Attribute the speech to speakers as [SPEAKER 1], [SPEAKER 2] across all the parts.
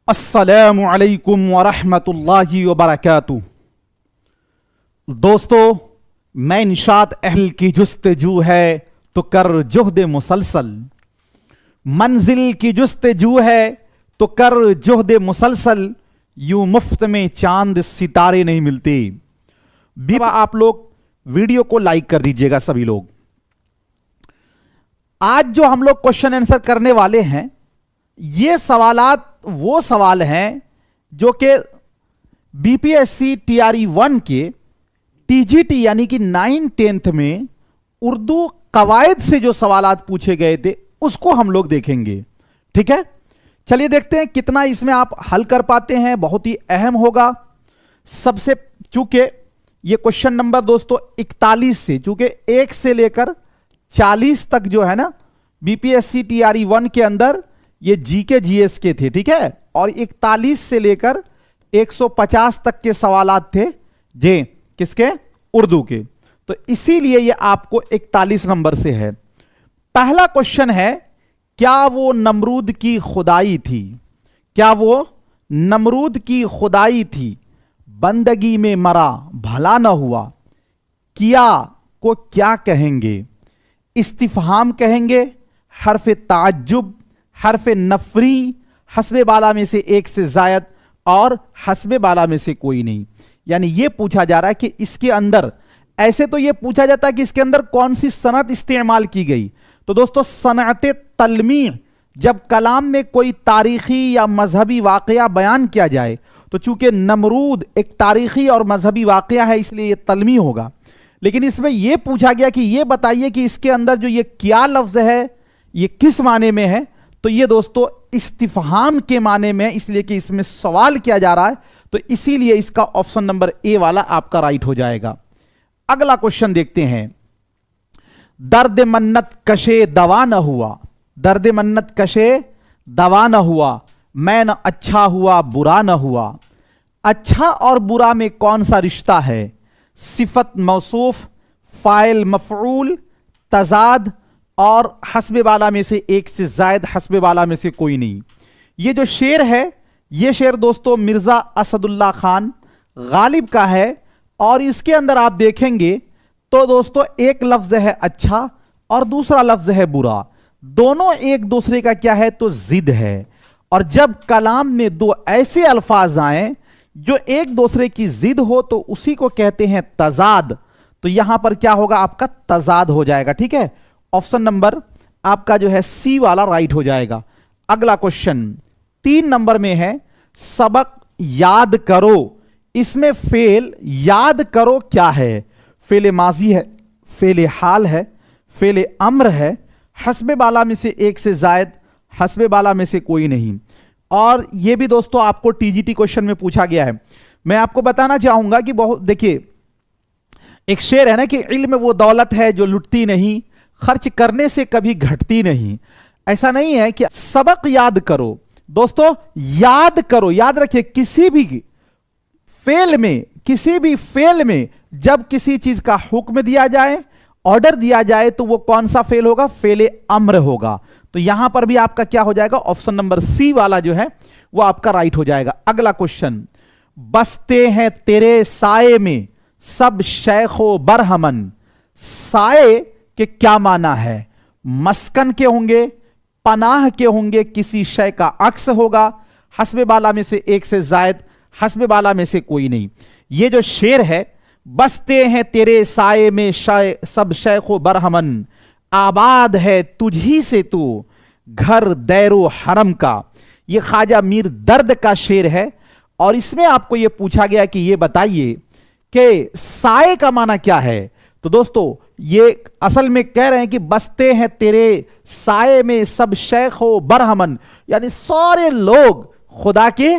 [SPEAKER 1] السلام علیکم ورحمۃ اللہ وبرکاتہ۔ دوستو، میں نشاط اہل کی جستجو ہے تو کر جہد مسلسل، منزل کی جستجو ہے تو کر جہد مسلسل، یوں مفت میں چاند ستارے نہیں ملتے۔ آپ لوگ ویڈیو کو لائک کر دیجئے گا سبھی لوگ۔ آج جو ہم لوگ کوشچن آنسر کرنے والے ہیں، یہ سوالات وہ سوال ہیں جو کہ B P S C T R E 1 کے ٹی جی ٹی یعنی کہ 9th میں اردو قواعد سے جو سوالات پوچھے گئے تھے اس کو ہم لوگ دیکھیں گے۔ ٹھیک ہے، چلیے دیکھتے ہیں کتنا اس میں آپ حل کر پاتے ہیں، بہت ہی اہم ہوگا۔ سب سے چونکہ یہ کوشچن نمبر دوستو 41 سے، چونکہ 1 سے لے کر 40 تک جو ہے نا B P S C T R E 1 کے اندر یہ جی کے جی ایس کے تھے، ٹھیک ہے، اور 41 سے لے کر 150 تک کے سوالات تھے جی کس کے؟ اردو کے۔ تو اسی لیے یہ آپ کو 41 نمبر سے ہے۔ پہلا کوشچن ہے، کیا وہ نمرود کی خدائی تھی؟ کیا وہ نمرود کی خدائی تھی؟ بندگی میں مرا بھلا نہ ہوا، کیا کو کیا کہیں گے؟ استفہام کہیں گے، حرف تعجب، حرف نفری، حسب بالا میں سے ایک سے زائد اور حسب بالا میں سے کوئی نہیں۔ یعنی یہ پوچھا جا رہا ہے کہ اس کے اندر، ایسے تو یہ پوچھا جاتا ہے کہ اس کے اندر کون سی صنعت استعمال کی گئی۔ تو دوستو صنعت تلمیع، جب کلام میں کوئی تاریخی یا مذہبی واقعہ بیان کیا جائے تو چونکہ نمرود ایک تاریخی اور مذہبی واقعہ ہے اس لیے یہ تلمیع ہوگا۔ لیکن اس میں یہ پوچھا گیا کہ یہ بتائیے کہ اس کے اندر جو یہ کیا لفظ ہے یہ کس معنی میں ہے؟ تو یہ دوستو استفہام کے معنی میں، اس لیے کہ اس میں سوال کیا جا رہا ہے، تو اسی لیے اس کا آپشن نمبر اے والا آپ کا رائٹ ہو جائے گا۔ اگلا کوشچن دیکھتے ہیں، درد منت کشے دوا نہ ہوا، درد منت کشے دوا نہ ہوا، میں نہ اچھا ہوا برا نہ ہوا۔ اچھا اور برا میں کون سا رشتہ ہے؟ صفت موصوف، فاعل مفعول، تضاد اور حسب بالا میں سے ایک سے زائد، حسب بالا میں سے کوئی نہیں۔ یہ جو شعر ہے، یہ شعر دوستو مرزا اسد اللہ خان غالب کا ہے، اور اس کے اندر آپ دیکھیں گے تو دوستو ایک لفظ ہے اچھا اور دوسرا لفظ ہے برا، دونوں ایک دوسرے کا کیا ہے تو ضد ہے۔ اور جب کلام میں دو ایسے الفاظ آئیں جو ایک دوسرے کی ضد ہو تو اسی کو کہتے ہیں تضاد۔ تو یہاں پر کیا ہوگا؟ آپ کا تضاد ہو جائے گا۔ ٹھیک ہے، آپشن نمبر آپ کا جو ہے سی والا رائٹ ہو جائے گا۔ اگلا کوشچن 3 نمبر میں ہے، سبق یاد کرو، اس میں فعل یاد کرو کیا ہے؟ فعل ماضی ہے، فعل حال ہے، فعل امر ہے، حسب بالا میں سے ایک سے زائد، حسب بالا میں سے کوئی نہیں۔ اور یہ بھی دوستو آپ کو ٹی جی ٹی کوشچن میں پوچھا گیا ہے۔ میں آپ کو بتانا چاہوں گا کہ بہت دیکھیے، ایک شعر ہے نا کہ علم وہ دولت ہے جو لٹتی نہیں، خرچ کرنے سے کبھی گھٹتی نہیں۔ ایسا نہیں ہے کہ سبق یاد کرو، دوستو یاد کرو، یاد رکھیں کسی بھی فعل میں جب کسی چیز کا حکم دیا جائے، آرڈر دیا جائے تو وہ کون سا فعل ہوگا؟ فعل امر ہوگا۔ تو یہاں پر بھی آپ کا کیا ہو جائے گا؟ آپشن نمبر سی والا جو ہے وہ آپ کا رائٹ ہو جائے گا۔ اگلا کوشچن، بستے ہیں تیرے سائے میں سب شیخ و برہمن۔ سائے کہ کیا معنی ہے؟ مسکن کے ہوں گے، پناہ کے ہوں گے، کسی شے کا عکس ہوگا، حسب بالا میں سے ایک سے زائد، حسب بالا میں سے کوئی نہیں۔ یہ جو شعر ہے، بستے ہیں تیرے سائے میں سب شیخ و برہمن، آباد ہے تجھی سے تو گھر دیر و حرم کا، یہ خواجہ میر درد کا شعر ہے۔ اور اس میں آپ کو یہ پوچھا گیا کہ یہ بتائیے کہ سائے کا معنی کیا ہے؟ تو دوستو یہ اصل میں کہہ رہے ہیں کہ بستے ہیں تیرے سائے میں سب شیخ و برہمن، یعنی سارے لوگ خدا کے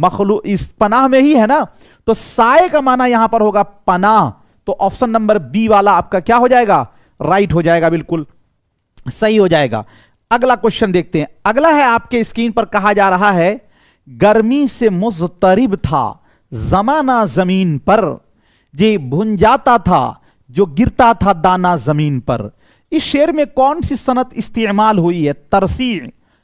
[SPEAKER 1] مخلوق اس پناہ میں ہی ہے نا۔ تو سائے کا معنی یہاں پر ہوگا پناہ۔ تو آپشن نمبر بی والا آپ کا کیا ہو جائے گا؟ رائٹ ہو جائے گا، بالکل صحیح ہو جائے گا۔ اگلا کوشچن دیکھتے ہیں۔ اگلا ہے آپ کے اسکرین پر، کہا جا رہا ہے، گرمی سے مضطرب تھا زمانہ زمین پر، جی بھن جاتا تھا جو گرتا تھا دانا زمین پر۔ اس شعر میں کون سی صنعت استعمال ہوئی ہے؟ ترسیع،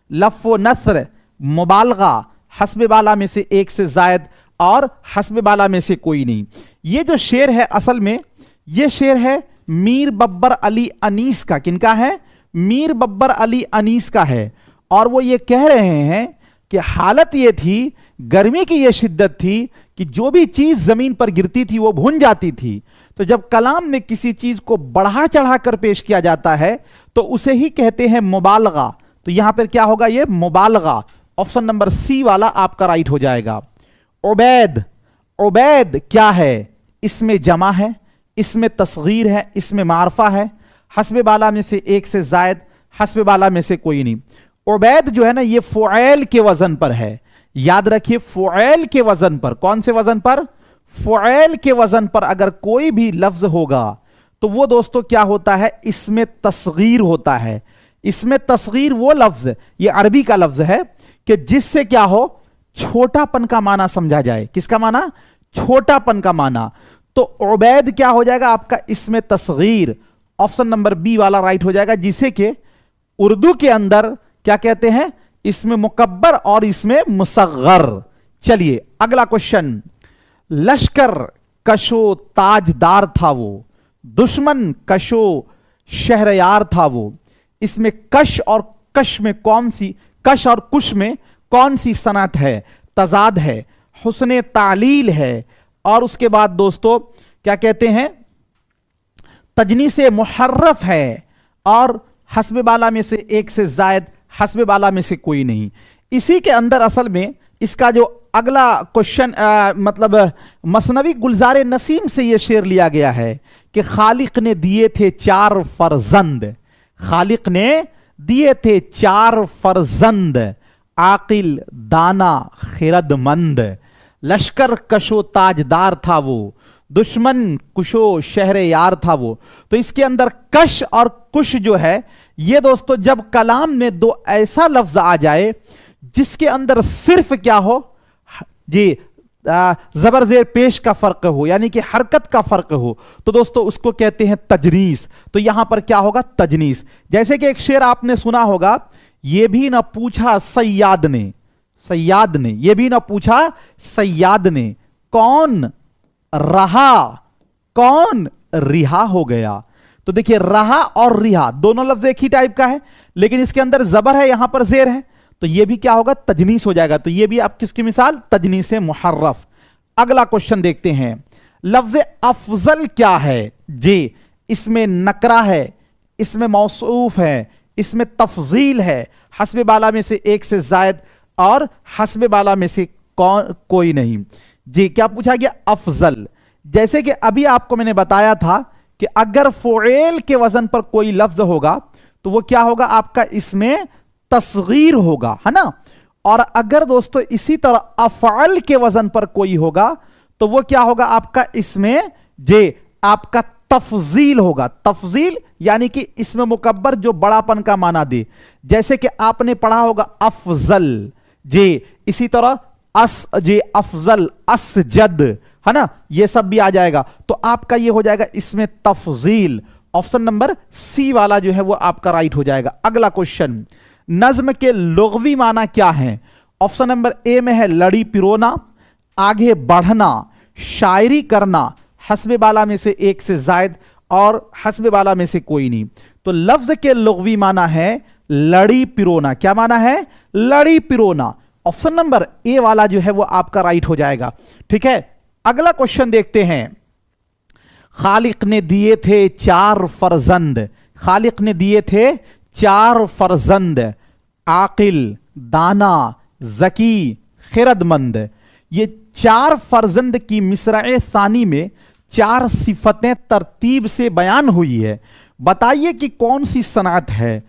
[SPEAKER 1] لف و نثر، مبالغہ، हस्ब बाला में से एक से जायद और हस्ब बाला में से कोई नहीं। ये जो शेर है असल में ये शेर है मीर बब्बर अली अनीस का। किनका है? मीर बब्बर अली अनीस का है। और वो ये कह रहे हैं कि हालत ये थी, गर्मी की ये शिद्दत थी कि जो भी चीज जमीन पर गिरती थी वो भुन जाती थी। तो जब कलाम में किसी चीज को बढ़ा चढ़ा कर पेश किया जाता है तो उसे ही कहते हैं मुबालगा। तो यहां पर क्या होगा? ये मुबालगा। ऑप्शन नंबर सी वाला आपका राइट हो जाएगा। उबैद, उबैद क्या है? इसमें जमा है, इसमें तस्गीर है, इसमें मारफा है, हस्ब बाला में से एक से जायद, हस्ब बाला में से कोई नहीं। उबैद जो है ना ये फुएल के वजन पर है। याद रखिए फुएल के वजन पर। कौन से वजन पर? फुएल के वजन पर अगर कोई भी लफ्ज होगा तो वो दोस्तों क्या होता है? इसमें तस्गीर होता है। इसमें तस्गीर वो लफ्ज, ये अरबी का लफ्ज है कि जिससे क्या हो? छोटापन का माना समझा जाए। किसका माना? छोटापन का माना। तो उबैद क्या हो जाएगा आपका? इसमें तस्गीर। ऑप्शन नंबर बी वाला राइट हो जाएगा, जिसे कि उर्दू के अंदर क्या कहते हैं? इसमें मुकब्बर और इसमें मुसग्गर। चलिए अगला क्वेश्चन। लश्कर कशो ताजदार था वो, दुश्मन कशो शहरयार था वो। इसमें कश और कश में कौन सी, कश और कुश में कौन सी सनत है? तजाद है, हुस्ने तालील है, और उसके बाद दोस्तों क्या कहते हैं? तजनी से मुहर्रफ है, और हस्ब बाला में से एक से जायद, हस्ब बाला में से कोई नहीं। इसी के अंदर असल में इसका जो अगला क्वेश्चन मतलब मसनवी गुलजार नसीम से यह शेर लिया गया है कि खालिक ने दिए थे 4 फर्जंद, खालिक ने दिए थे 4 फर्जंद, आकिल दाना खिरदमंद। लश्कर कशो ताजदार था वो, दुश्मन कुशो शहर यार था वो। तो इसके अंदर कश और कुश जो है ये दोस्तों जब कलाम में दो ऐसा लफ्ज आ जाए जिसके अंदर सिर्फ क्या हो जी, जबर जेर पेश का फर्क हो, यानी कि हरकत का फर्क हो, तो दोस्तों उसको कहते हैं तजनीस। तो यहां पर क्या होगा? तजनीस। जैसे कि एक शेर आपने सुना होगा, ये भी ना पूछा सैयाद ने, सैयाद ने, ये भी ना पूछा सैयाद ने, कौन रहा कौन रिहा हो गया। तो देखिए रहा और रिहा दोनों लफ्ज एक ही टाइप का है, लेकिन इसके अंदर जबर है, यहां पर जेर है, तो यह भी क्या होगा? तजनीस हो जाएगा। तो यह भी आप किसकी मिसाल? तजनीस मुहर्रफ। अगला क्वेश्चन देखते हैं। लफ्ज अफजल क्या है जी? इसमें नकरा है, इसमें मौसूफ है, इसमें तफजील है, हस्ब बाला में से एक से जायद और हस्ब बाला में से कोई नहीं जी। क्या पूछा गया? अफजल। जैसे कि अभी आपको मैंने बताया था कि अगर फ़ुएल के वजन पर कोई लफ्ज होगा तो वो क्या होगा आपका? इसमें तस्गीर होगा, है ना। और अगर दोस्तों इसी तरह अफ़अल के वजन पर कोई होगा तो वो क्या होगा आपका? इसमें जे आपका तफजील होगा। तफजील यानी कि इसमें मुकब्बर जो बड़ापन का माना दे। जैसे कि आपने पढ़ा होगा अफजल जे, इसी तरह अस जे, अफजल, असजद, है ना, ये सब भी आ जाएगा। तो आपका ये हो जाएगा इसमें तफजील। ऑप्शन नंबर सी वाला जो है वो आपका राइट हो जाएगा। अगला क्वेश्चन, नज्म के लुग़वी माना क्या है? ऑप्शन नंबर ए में है लड़ी पिरोना, आगे बढ़ना, शायरी करना, हस्ब बाला में से एक से जायद और हस्ब बाला में से कोई नहीं। तो लफ्ज के लुग़वी माना है लड़ी पिरोना। क्या माना है? लड़ी पिरोना। ऑप्शन नंबर ए वाला जो है वो आपका राइट हो जाएगा। ठीक है, अगला क्वेश्चन देखते हैं। खालिक ने दिए थे 4 फर्जंद, खालिक ने दिए थे 4 फर्जंद, आकिल, दाना, जकी, खिरदमंद। ये 4 फर्जंद की मिसरा सानी में 4 सिफतें तरतीब से बयान हुई है। बताइए कि कौन सी सनात है?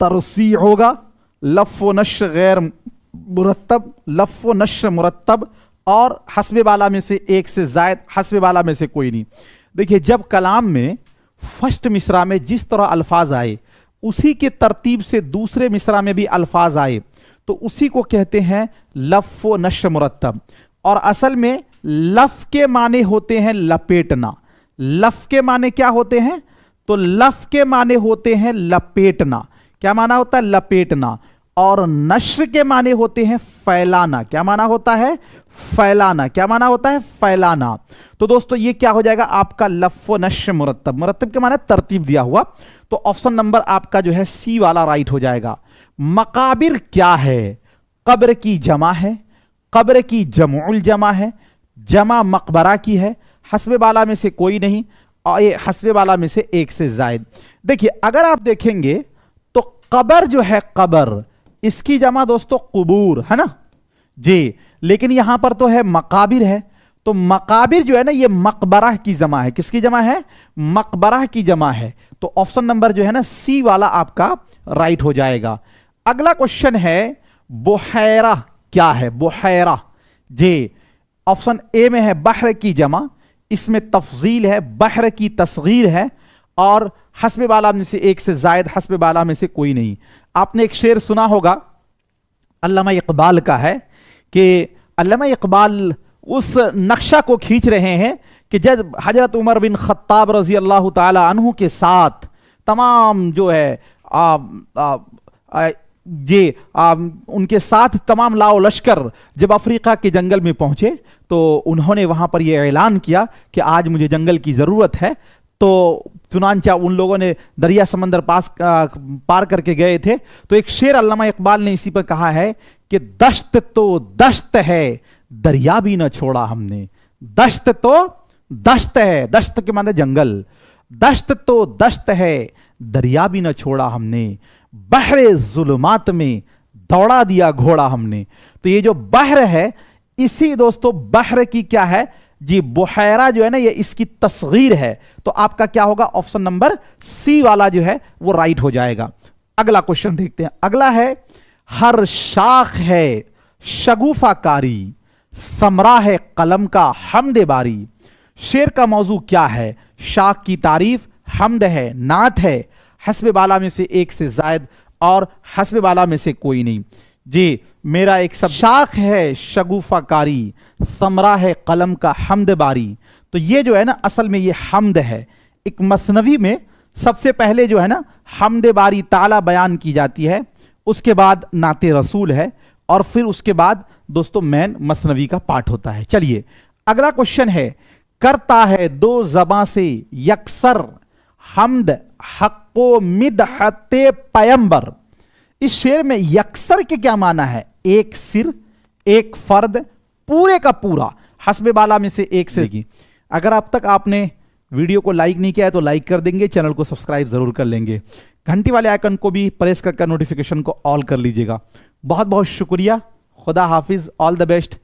[SPEAKER 1] तरसी होगा, लफ़ व नश्र गैर मुरत्तब, लफ़ व नश्र मुरत्तब, और हस्ब बाला में से एक से जायद, हस्ब बाला में से कोई नहीं। देखिए जब कलाम में फर्स्ट मिसरा में जिस तरह अल्फाज आए उसी के तरतीब से दूसरे मिसरा में भी अल्फाज आए तो उसी को कहते हैं लफ़ व नश्र मुरत्तब। और असल में लफ़ के माने होते हैं लपेटना। लफ़ के माने क्या होते हैं? तो लफ़ के माने होते हैं लपेटना। क्या माना होता है? लपेटना। और नश्र के माने होते हैं फैलाना। क्या माना होता है? फैलाना। क्या माना होता है? फैलाना। तो दोस्तों ये क्या हो जाएगा आपका लफ़्ज़ नश्र मुरत्तब। मुरत्तब के माने तरतीब दिया हुआ। तो ऑप्शन नंबर आपका जो है सी वाला राइट हो जाएगा। मकाबिर क्या है? कब्र की जमा है, कब्र की जमुल जमा है, जमा मकबरा की है, हस्बे बाला में से कोई नहीं और ये हस्बे बाला में से एक से जायद। देखिए अगर आप देखेंगे तो कब्र जो है कब्र, इसकी जमा दोस्तों कुबूर है ना जी, लेकिन यहां पर तो है मकाबिर है, तो मकाबिर जो है ना ये मकबरा की जमा है। किसकी जमा है? मकबरा की जमा है। तो ऑप्शन नंबर जो है ना सी वाला आपका राइट हो जाएगा। अगला क्वेश्चन है बुहैरा क्या है? बुहैरा जी, ऑप्शन ए में है बहर की जमा, इसमें तफजील है, बहर की तस्गीर है और हस्बे बाला में से एक से जायद, हस्बे बाला में से कोई नहीं। आपने एक शेर सुना होगा अल्लामा इकबाल का है कि अल्लामा इकबाल उस नक्शा को खींच रहे हैं कि जब हजरत उमर बिन खत्ताब रजी अल्लाह ताला अन्हु के साथ तमाम जो है उनके साथ तमाम लाओ लश्कर जब अफ्रीका के जंगल में पहुंचे तो उन्होंने वहां पर यह ऐलान किया कि आज मुझे जंगल की ज़रूरत है। तो चुनांचा उन लोगों ने दरिया समंदर पार करके गए थे। तो एक शेर अल्लामा इकबाल ने इसी पर कहा है कि दश्त तो दश्त है, दरिया भी न छोड़ा हमने। दश्त तो दश्त है, दश्त के माने जंगल, दश्त तो दश्त है, दरिया भी न छोड़ा हमने, बहरे जुल्मात में दौड़ा दिया घोड़ा हमने। तो ये जो बहर है, इसी दोस्तों बहर की क्या है जी, बुहैरा जो है ना ये इसकी तस्गीर है। तो आपका क्या होगा? ऑप्शन नंबर सी वाला जो है वो राइट हो जाएगा। अगला क्वेश्चन देखते हैं। अगला है हर शाख है शगुफा कारी, समरा है कलम का हमद बारी। शेर का मौजू क्या है? शाख की तारीफ, हमद है, नात है, हस्बे बाला में से एक से जायद और हस्बे बाला में से कोई नहीं जी। मेरा एक सब शाख है शगुफा कारी, समरा है कलम का हमद बारी। तो ये जो है ना असल में ये हमद है। एक मसनवी में सबसे पहले जो है ना हमद बारी ताला बयान की जाती है, उसके बाद नाते रसूल है और फिर उसके बाद दोस्तों मैन मसनवी का पाठ होता है। चलिए अगला क्वेश्चन है करता है दो ज़बां से यकसर हमद हक्को मिदहते पैगंबर। इस शेर में यकसर के क्या माना है? एक सिर, एक फर्द, पूरे का पूरा, हस्बे बाला में से एक से। अगर अब तक आपने वीडियो को लाइक नहीं किया है तो लाइक कर देंगे, चैनल को सब्सक्राइब जरूर कर लेंगे, घंटी वाले आइकन को भी प्रेस करके नोटिफिकेशन को ऑल कर लीजिएगा। बहुत बहुत शुक्रिया, खुदा हाफिज, ऑल द बेस्ट।